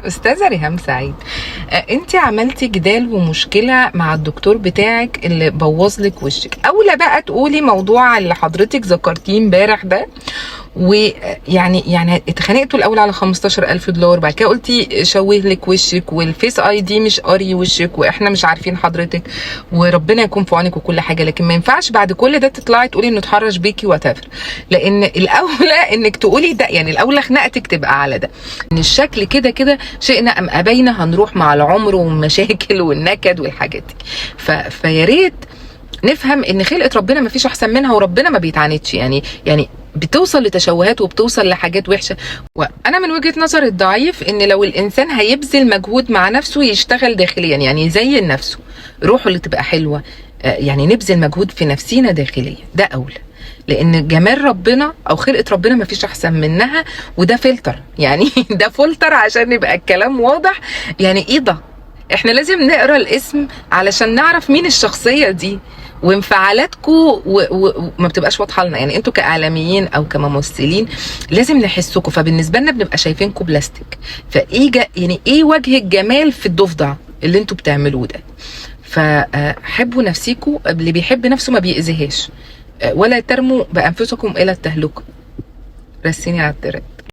استاذه ريهام سعيد، انت عملتي جدال ومشكله مع الدكتور بتاعك اللي بوظ لك وشك، اولى بقى تقولي موضوع اللي حضرتك ذكرتيه امبارح ده. ويعني اتخانقتوا الاول على $15,000، بعد كده قلتي شوه لك وشك والفيس اي دي مش قاري وشك واحنا مش عارفين حضرتك، وربنا يكون في عونك وكل حاجه. لكن ما ينفعش بعد كل ده تطلعي تقولي انه اتحرش بيكي واتافر، لان الاولى انك تقولي ده، يعني الاولى خناقتك تبقى على ده، ان الشكل كده كده شئنا ام ابينا هنروح مع العمر والمشاكل والنكد والحاجات دي. فيا ريت نفهم ان خلقه ربنا ما فيش احسن منها، وربنا ما بيتعاندش. يعني بتوصل لتشوهات وبتوصل لحاجات وحشه. وانا من وجهه نظري الضعيف ان لو الانسان هيبذل مجهود مع نفسه يشتغل داخليا، يعني يزين نفسه، روحه اللي تبقى حلوه، يعني نبذل مجهود في نفسينا داخليا، ده اولى. لان جمال ربنا او خلقه ربنا ما فيش احسن منها، وده فلتر يعني ده فلتر عشان يبقى الكلام واضح. يعني ايه ده؟ احنا لازم نقرا الاسم علشان نعرف مين الشخصيه دي، وانفعالاتكم وما بتبقاش واضحه لنا. يعني انتوا كاعلاميين او كممثلين لازم نحسكم، فبالنسبه لنا بنبقى شايفينكم بلاستيك. فايه يعني ايه وجه الجمال في الضفدع اللي انتوا بتعملوه ده؟ فحبوا نفسيكم، اللي بيحب نفسه ما بيأذيهاش، ولا ترموا بانفسكم الى التهلكه. رسيني على الطريق.